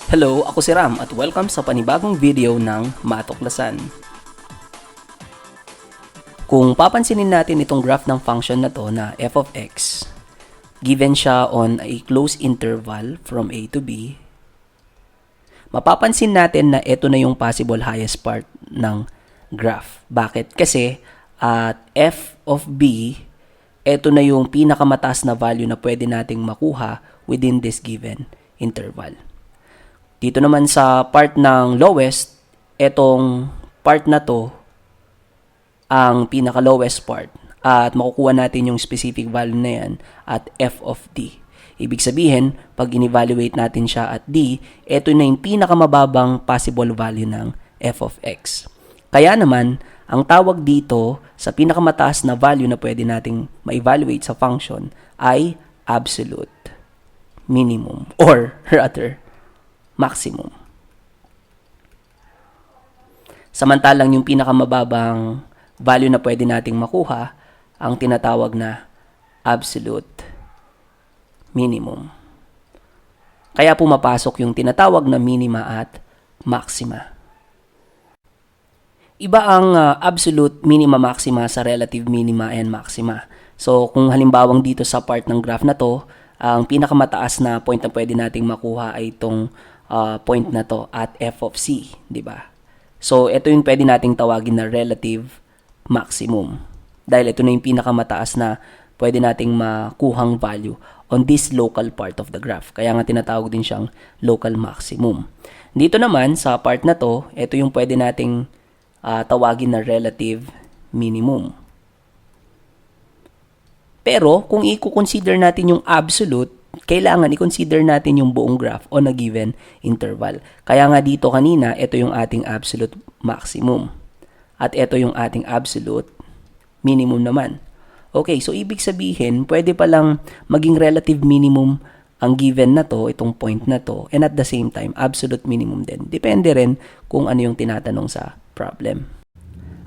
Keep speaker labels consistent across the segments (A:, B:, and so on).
A: Hello, ako si Ram at welcome sa panibagong video ng Matuklasan. Kung papansinin natin itong graph ng function na to na f of x, given siya on a closed interval from a to b, mapapansin natin na ito na yung possible highest part ng graph. Bakit? Kasi at f of b, ito na yung pinakamataas na value na pwede nating makuha within this given interval. Dito naman sa part ng lowest, etong part na to ang pinaka-lowest part at makukuha natin yung specific value na yan at f of d. Ibig sabihin, pag in-evaluate natin siya at d, ito na yung pinakamababang possible value ng f of x. Kaya naman, ang tawag dito sa pinakamataas na value na pwede nating ma-evaluate sa function ay absolute minimum or rather maximum. Samantalang yung pinakamababang value na pwede nating makuha ang tinatawag na absolute minimum. Kaya pumapasok yung tinatawag na minima at maxima. Iba ang absolute minima maxima sa relative minima and maxima. So kung halimbawang dito sa part ng graph na to, ang pinakamataas na point na pwede nating makuha ay itong point na to at f of c, di ba? So, ito yung pwede nating tawagin na relative maximum. Dahil ito na yung pinakamataas na pwede nating makuhang value on this local part of the graph. Kaya nga tinatawag din siyang local maximum. Dito naman, sa part na to, ito yung pwede nating tawagin na relative minimum. Pero, kung i-consider natin yung absolute, kailangan i-consider natin yung buong graph on a given interval. Kaya nga dito kanina, ito yung ating absolute maximum. At ito yung ating absolute minimum naman. Okay, so ibig sabihin, pwede palang maging relative minimum ang given na to, itong point na to, and at the same time, absolute minimum din. Depende rin kung ano yung tinatanong sa problem.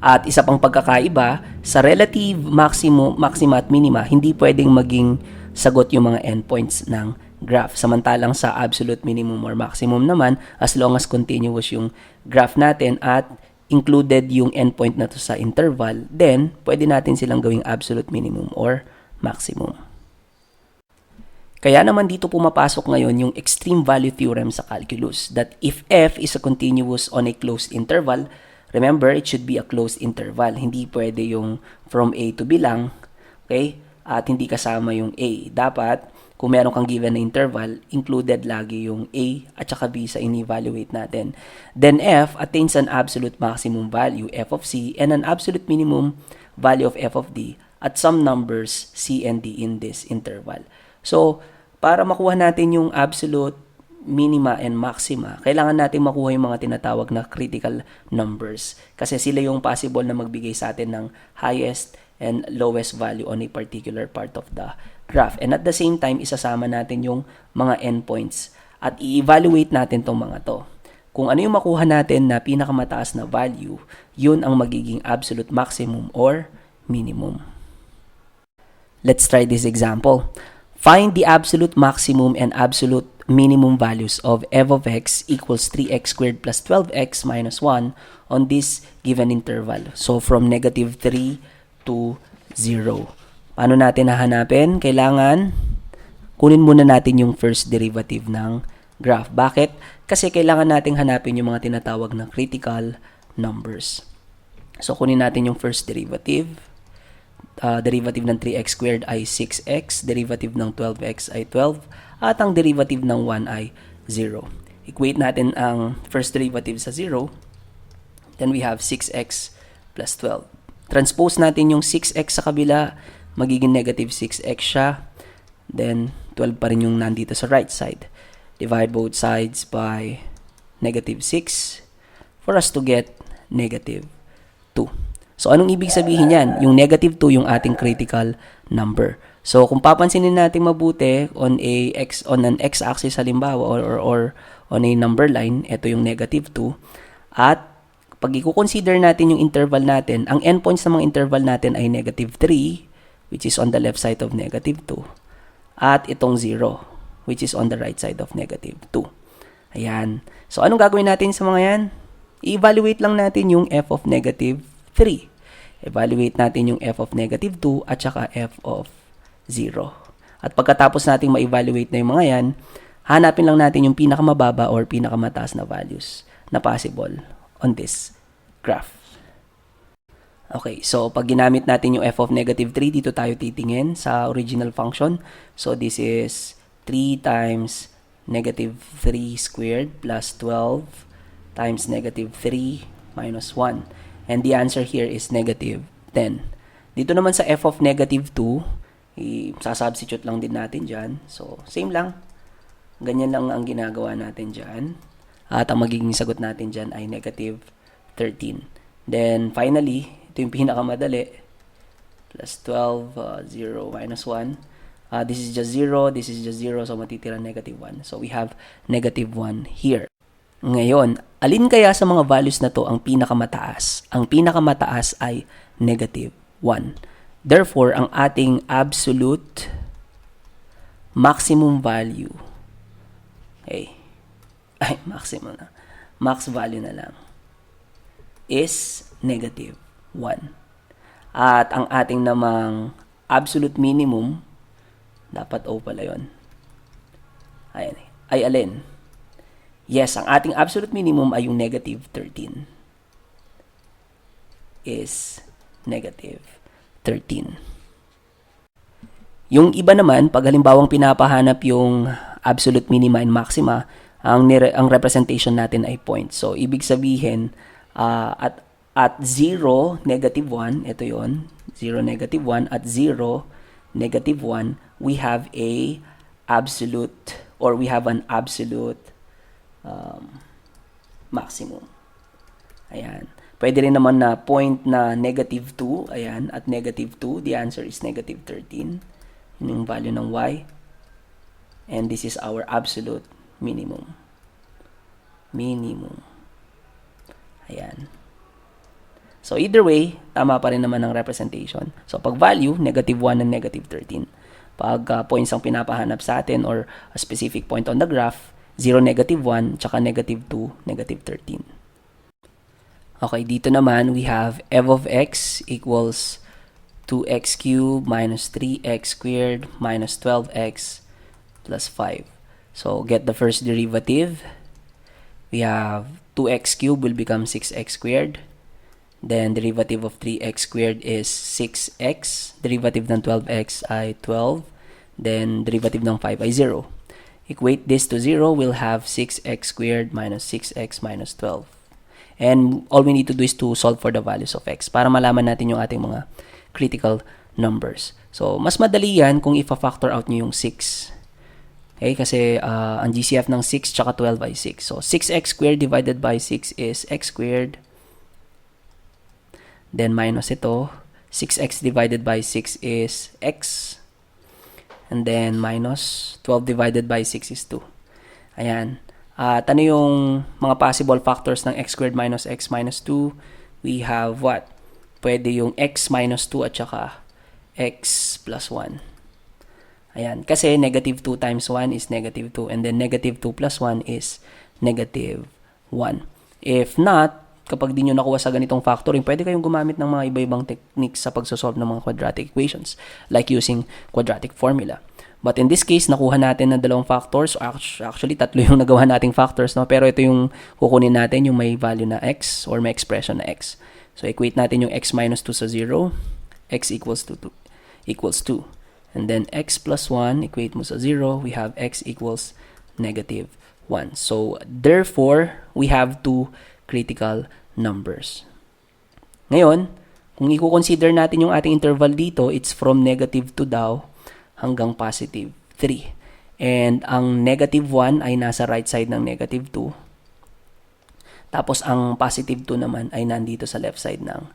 A: At isa pang pagkakaiba, sa relative maximum, maxima at minima, hindi pwedeng maging sagot yung mga endpoints ng graph. Samantalang sa absolute minimum or maximum naman, as long as continuous yung graph natin at included yung endpoint na to sa interval, then pwede natin silang gawing absolute minimum or maximum. Kaya naman dito pumapasok ngayon yung extreme value theorem sa calculus that if f is a continuous on a closed interval, remember, it should be a closed interval. Hindi pwede yung from A to B lang, okay? At hindi kasama yung A. Dapat, kung meron kang given na interval, included lagi yung A at saka B sa in-evaluate natin. Then F attains an absolute maximum value, F of C, and an absolute minimum value of F of D at some numbers C and D in this interval. So, para makuha natin yung absolute minima and maxima, kailangan natin makuha yung mga tinatawag na critical numbers. Kasi sila yung possible na magbigay sa atin ng highest and lowest value on a particular part of the graph. And at the same time, isasama natin yung mga endpoints at i-evaluate natin tong mga to. Kung ano yung makuha natin na pinakamataas na value, yun ang magiging absolute maximum or minimum. Let's try this example. Find the absolute maximum and absolute minimum values of f of x equals 3x squared plus 12x minus 1 on this given interval. So, from negative 3 to 0. Paano natin hahanapin? Kailangan kunin muna natin yung first derivative ng graph. Bakit? Kasi kailangan nating hanapin yung mga tinatawag na critical numbers. So, kunin natin yung first derivative. Derivative ng 3x squared ay 6x, derivative ng 12x ay 12, at ang derivative ng 1 ay 0. Equate natin ang first derivative sa 0, then we have 6x plus 12. Transpose natin yung 6x sa kabila, magiging negative 6x siya, then 12 pa rin yung nandito sa right side. Divide both sides by negative 6 for us to get negative 2. So, anong ibig sabihin yan? Yung negative 2 yung ating critical number. So, kung papansinin natin mabuti on an x-axis halimbawa or on a number line, ito yung negative 2. At pag i-consider natin yung interval natin, ang endpoints ng mga interval natin ay negative 3, which is on the left side of negative 2, at itong 0, which is on the right side of negative 2. Ayan. So, anong gagawin natin sa mga yan? I-evaluate lang natin yung f of negative 3. Evaluate natin yung f of negative 2 at saka f of 0. At pagkatapos nating ma-evaluate na yung mga yan, hanapin lang natin yung pinakamababa or pinakamataas na values na possible on this graph. Okay, so pag ginamit natin yung f of negative 3, dito tayo titingin sa original function. So this is 3 times negative 3 squared plus 12 times negative 3 minus 1. And the answer here is negative 10. Dito naman sa f of negative 2, sasubstitute lang din natin dyan. So, same lang. Ganyan lang ang ginagawa natin dyan. At ang magiging sagot natin dyan ay negative 13. Then, finally, ito yung pinakamadali. Plus 12, 0 minus 1. This is just 0, this is just 0, so matitira negative 1. So, we have negative 1 here. Ngayon, alin kaya sa mga values na to ang pinakamataas? Ang pinakamataas ay negative 1. Therefore, ang ating absolute maximum value, okay, ay, maximum na, max value na lang, is negative 1. At ang ating namang absolute minimum, dapat O pala yun, ay alin? Yes, ang ating absolute minimum ay yung negative 13. Is negative 13. Yung iba naman, pag halimbawang pinapahanap yung absolute minima and maxima, ang representation natin ay point. So, ibig sabihin, at 0, negative 1, ito yon 0, negative 1, at 0, negative 1, we have a absolute, or we have an absolute maximum. Ayan. Pwede rin naman na point na negative 2. Ayan. At negative 2, the answer is negative 13. Yun yung value ng y. And this is our absolute minimum. Minimum. Ayan. So, either way, tama pa rin naman ang representation. So, pag value, negative 1 and negative 13. Pag points ang pinapahanap sa atin or a specific point on the graph, 0, negative 1, tsaka negative 2, negative 13. Okay, dito naman, we have f of x equals 2x cubed minus 3x squared minus 12x plus 5. So, get the first derivative. We have 2x cubed will become 6x squared. Then, derivative of 3x squared is 6x. Derivative ng 12x ay 12. Then, derivative ng 5 ay 0. Equate this to 0, we'll have 6x squared minus 6x minus 12. And all we need to do is to solve for the values of x para malaman natin yung ating mga critical numbers. So, mas madali yan kung ifa-factor out nyo yung 6. Okay, kasi ang GCF ng 6 tsaka 12 ay 6. So, 6x squared divided by 6 is x squared. Then, minus ito. 6x divided by 6 is x. And then, minus 12 divided by 6 is 2. Ayan. At ano yung mga possible factors ng x squared minus x minus 2? We have what? Pwede yung x minus 2 at saka x plus 1. Ayan. Kasi negative 2 times 1 is negative 2. And then negative 2 plus 1 is negative 1. If not, kapag di nyo nakuha sa ganitong factoring, pwede kayong gumamit ng mga iba-ibang techniques sa pagsosolve ng mga quadratic equations, like using quadratic formula. But in this case, nakuha natin ng dalawang factors. Actually, tatlo yung nagawa nating factors, no? Pero ito yung kukunin natin, yung may value na x or may expression na x. So, equate natin yung x minus 2 sa 0. X equals 2. And then x plus 1, equate mo sa 0. We have x equals negative 1. So, therefore, we have two critical numbers. Ngayon, kung i-consider natin yung ating interval dito, it's from negative 2 daw hanggang positive 3. And ang negative 1 ay nasa right side ng negative 2. Tapos ang positive 2 naman ay nandito sa left side ng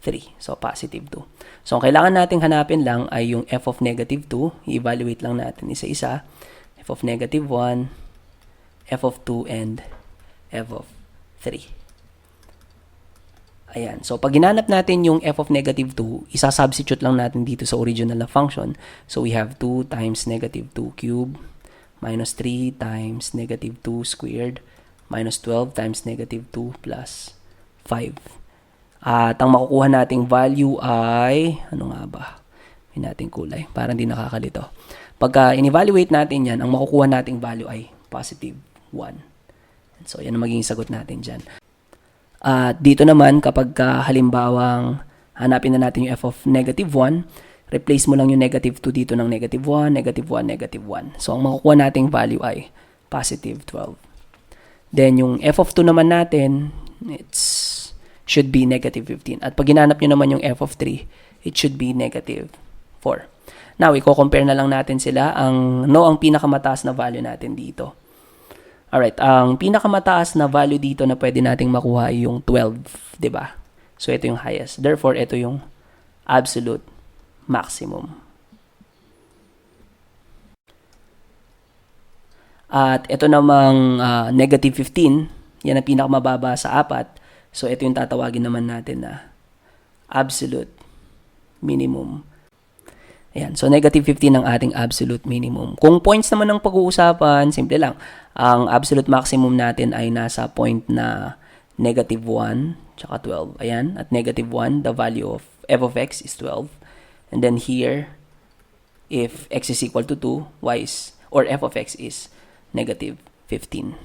A: 3. So, positive 2. So, ang kailangan nating hanapin lang ay yung f of negative 2. I-evaluate lang natin isa-isa. F of negative 1, f of 2, and f of 3. Ayan. So, pag ginanap natin yung f of negative 2, isa-substitute lang natin dito sa original na function. So, we have 2 times negative 2 cubed minus 3 times negative 2 squared minus 12 times negative 2 plus 5. At ang makukuha nating value ay, ano nga ba? May nating kulay, para hindi nakakalito. Pagka in-evaluate natin yan, ang makukuha nating value ay positive 1. So, yan ang magiging sagot natin dyan. At dito naman, kapag halimbawang hanapin na natin yung f of negative 1, replace mo lang yung negative 2 dito ng negative 1, negative 1, negative 1. So, ang makukuha nating value ay positive 12. Then, yung f of 2 naman natin, should be negative 15. At pag ginanap nyo naman yung f of 3, it should be negative 4. Now, i-compare na lang natin sila. Ang pinakamataas na value natin dito. Alright, ang pinakamataas na value dito na pwede nating makuha ay yung 12, di ba? So, ito yung highest. Therefore, ito yung absolute maximum. At ito namang negative 15, yan ang pinakamababa sa 4. So, ito yung tatawagin naman natin na absolute minimum. Ayan. So, negative 15 ang ating absolute minimum. Kung points naman ang pag-uusapan, simple lang. Ang absolute maximum natin ay nasa point na negative 1 tsaka 12. Ayan. At negative 1, the value of f of x is 12. And then here, if x is equal to 2, f of x is negative 15.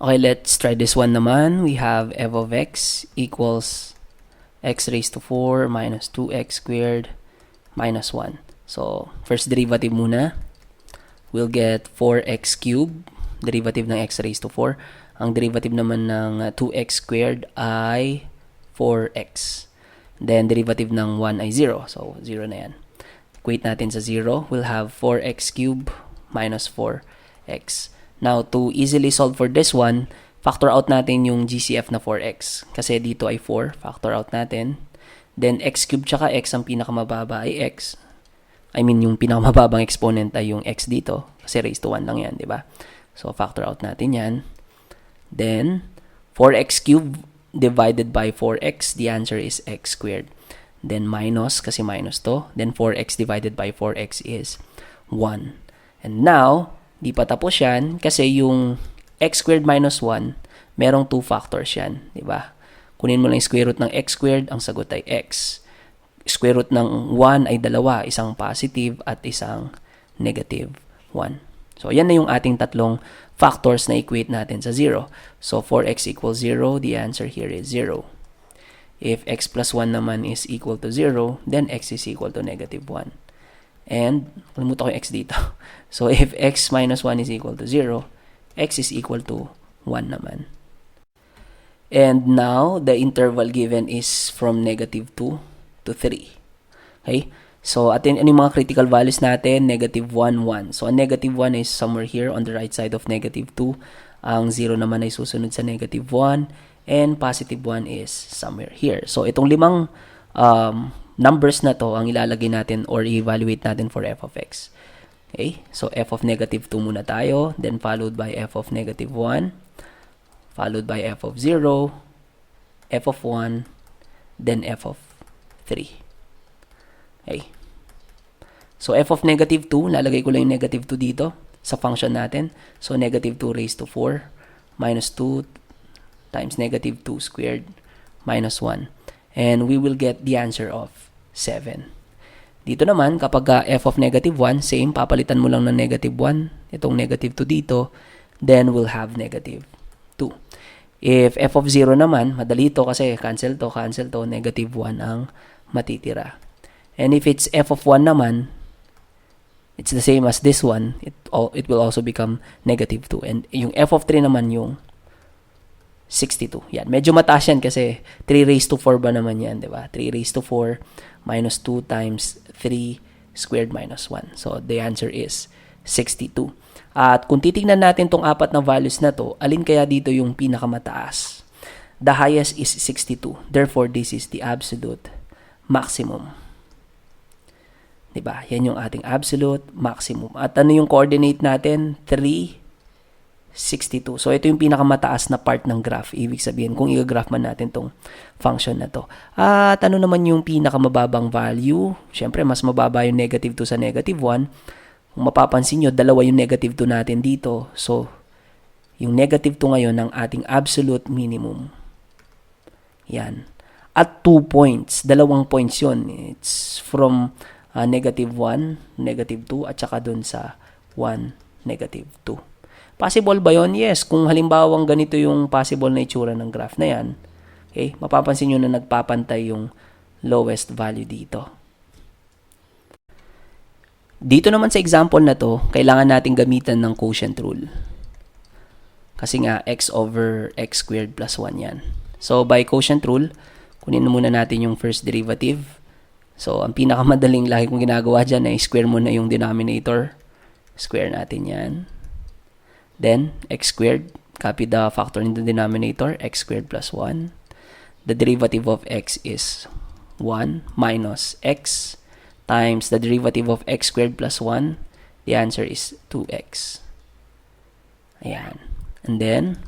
A: Okay, let's try this one naman. We have f of x equals x raised to 4 minus 2x squared minus 1. So, first derivative muna. We'll get 4x cubed, derivative ng x raised to 4. Ang derivative naman ng 2x squared ay 4x. Then, derivative ng 1 ay 0. So, 0 na yan. Equate natin sa 0. We'll have 4x cubed minus 4x. Now, to easily solve for this one, factor out natin yung GCF na 4x. Kasi dito ay 4. Factor out natin. Then, x cubed tsaka x, ang pinakamababa ay x. Yung pinakamababang exponent ay yung x dito. Kasi raised to 1 lang yan, di ba? So, factor out natin yan. Then, 4x cubed divided by 4x, the answer is x squared. Then, minus, kasi minus to. Then, 4x divided by 4x is 1. And now, di pa tapos yan kasi yung x squared minus 1, merong 2 factors yan, di ba? Kunin mo lang yung square root ng x squared, ang sagot ay x. Square root ng 1 ay dalawa, isang positive at isang negative 1. So, yan na yung ating tatlong factors na equate natin sa 0. So, 4x equals 0, the answer here is 0. If x plus 1 naman is equal to 0, then x is equal to negative 1. And, kalimutan ko yung x dito. So, if x minus 1 is equal to 0, x is equal to 1 naman. And now, the interval given is from negative 2 to 3. Okay? So, atin ano yung mga critical values natin? Negative 1, 1. So, ang negative 1 is somewhere here on the right side of negative 2. Ang 0 naman ay susunod sa negative 1. And positive 1 is somewhere here. So, itong limang numbers na to ang ilalagay natin or i-evaluate natin for f of x. Okay? So, f of negative 2 muna tayo. Then, followed by f of negative 1. Followed by f of 0. F of 1. Then, f of 3. Okay. So, f of negative 2, lalagay ko lang yung negative 2 dito sa function natin. So, negative 2 raised to 4 minus 2 times negative 2 squared minus 1. And we will get the answer of 7. Dito naman, kapag f of negative 1, same, papalitan mo lang ng negative 1, itong negative 2 dito, then we'll have negative 2. If f of 0 naman, madali ito kasi cancel to, negative 1 ang matitira. And if it's f of 1 naman, it's the same as this one. It will also become negative 2. And yung f of 3 naman yung 62. Yan. Medyo mataas yan kasi 3 raised to 4 ba naman yan, di ba? 3 raised to 4 minus 2 times 3 squared minus 1. So, the answer is 62. At kung titingnan natin tong apat na values na to, alin kaya dito yung pinakamataas? The highest is 62. Therefore, this is the absolute maximum. Diba? Yan yung ating absolute maximum. At ano yung coordinate natin? 3, 62. So, ito yung pinakamataas na part ng graph. Ibig sabihin, kung i-graph man natin tong function na to. At ano naman yung pinakamababang value? Siyempre, mas mababa yung negative 2 sa negative 1. Kung mapapansin nyo, dalawa yung negative 2 natin dito. So, yung negative 2 ngayon ng ating absolute minimum. Yan. At 2 points. Dalawang points yun. It's from negative 1, negative 2, at saka dun sa 1, negative 2. Possible ba yun? Yes. Kung halimbawang ganito yung possible na itsura ng graph na yan, okay, mapapansin nyo na nagpapantay yung lowest value dito. Dito naman sa example na to, kailangan natin gamitan ng quotient rule. Kasi nga, x over x squared plus 1 yan. So, by quotient rule, kunin muna natin yung first derivative. So, ang pinakamadaling lagi kong ginagawa dyan ay square muna yung denominator. Square natin yan. Then, x squared, copy the factor in the denominator, x squared plus 1. The derivative of x is 1 minus x times the derivative of x squared plus 1. The answer is 2x. Ayan. And then,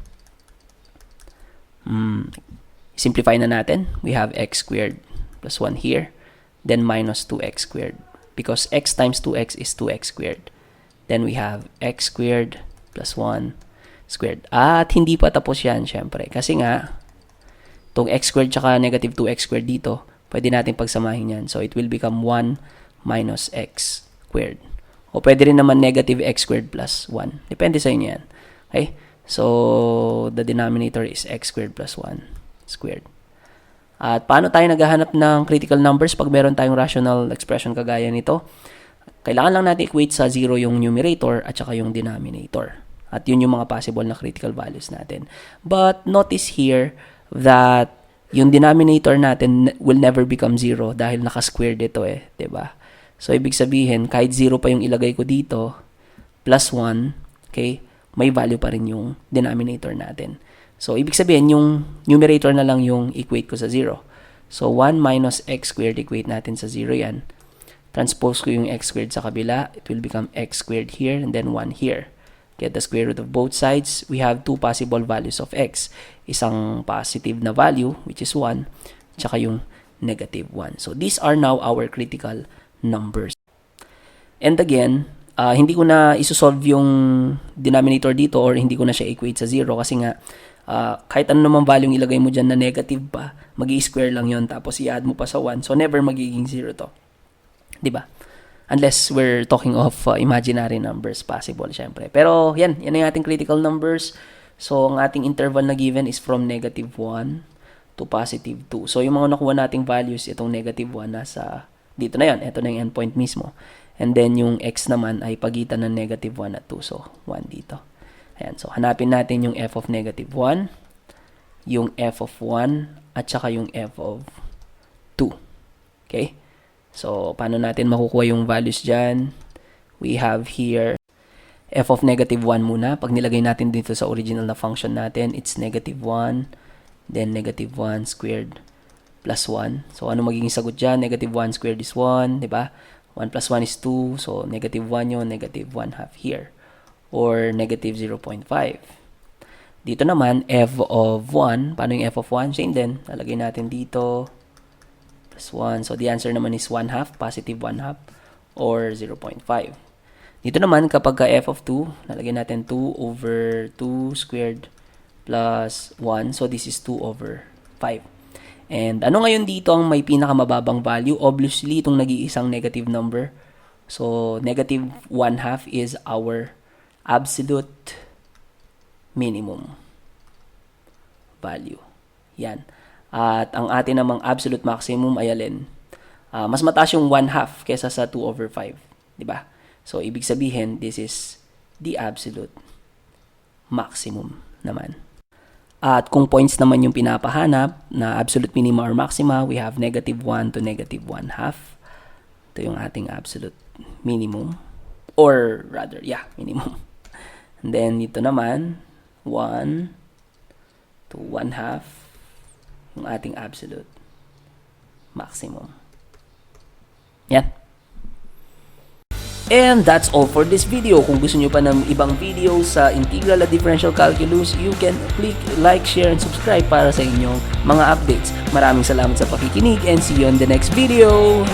A: simplify na natin. We have x squared plus 1 here. Then minus 2x squared. Because x times 2x is 2x squared. Then we have x squared plus 1 squared. At hindi pa tapos yan, syempre. Kasi nga, itong x squared tsaka negative 2x squared dito, pwede natin pagsamahin yan. So, it will become 1 minus x squared. O pwede rin naman negative x squared plus 1. Depende sa inyo yan. Okay? So, the denominator is x squared plus 1 squared. At paano tayo naghahanap ng critical numbers pag meron tayong rational expression kagaya nito? Kailangan lang natin equate sa 0 yung numerator at saka yung denominator. At yun yung mga possible na critical values natin. But notice here that yung denominator natin will never become 0 dahil naka-square dito eh, 'di ba? So ibig sabihin kahit 0 pa yung ilagay ko dito plus 1, okay, may value pa rin yung denominator natin. So ibig sabihin yung numerator na lang yung equate ko sa 0. So 1 minus x squared equate natin sa 0 yan. Transpose ko yung x squared sa kabila, it will become x squared here and then 1 here. Get the square root of both sides. We have two possible values of x. Isang positive na value, which is 1, tsaka yung negative 1. So, these are now our critical numbers. And again, hindi ko na isosolve yung denominator dito or hindi ko na siya equate sa 0 kasi nga, kahit ano naman value yung ilagay mo dyan na negative pa, mag-i-square lang yon tapos i-add mo pa sa 1. So, never magiging 0 to. Diba? Unless we're talking of imaginary numbers, possible syempre. Pero yan ang ating critical numbers. So, ang ating interval na given is from negative 1 to positive 2. So, yung mga nakuha nating values, itong negative 1 nasa dito na yan. Ito na yung endpoint mismo. And then, yung x naman ay pagitan ng negative 1 at 2. So, 1 dito. Ayan. So, hanapin natin yung f of negative 1, yung f of 1, at saka yung f of 2. Okay? So, paano natin makukuha yung values dyan? We have here f of negative 1 muna. Pag nilagay natin dito sa original na function natin, it's negative 1, then negative 1 squared plus 1. So, ano magiging sagot dyan? Negative 1 squared is 1, di ba? 1 plus 1 is 2, so negative 1 yun, negative 1 half here. Or negative 0.5. Dito naman, f of 1. Paano yung f of 1? Same din. Lalagay natin dito. Plus 1. So, the answer naman is 1 half, positive 1 half, or 0.5. Dito naman, kapag ka f of 2, nalagyan natin 2 over 2 squared plus 1. So, this is 2 over 5. And ano ngayon dito ang may pinakamababang value? Obviously, itong nag-iisang negative number. So, negative 1 half is our absolute minimum value. Yan. At ang atin namang absolute maximum ay alin? Mas mataas yung 1 half kesa sa 2 over 5. Diba? So, ibig sabihin, this is the absolute maximum naman. At kung points naman yung pinapahanap na absolute minima or maxima, we have negative 1 to negative 1 half. Ito yung ating absolute minimum. Or rather, minimum. And then, dito naman, 1 to 1 half yung ating absolute maximum. Yan. And that's all for this video. Kung gusto nyo pa ng ibang video sa integral at differential calculus, you can click like, share, and subscribe para sa inyong mga updates. Maraming salamat sa pakikinig and see you on the next video!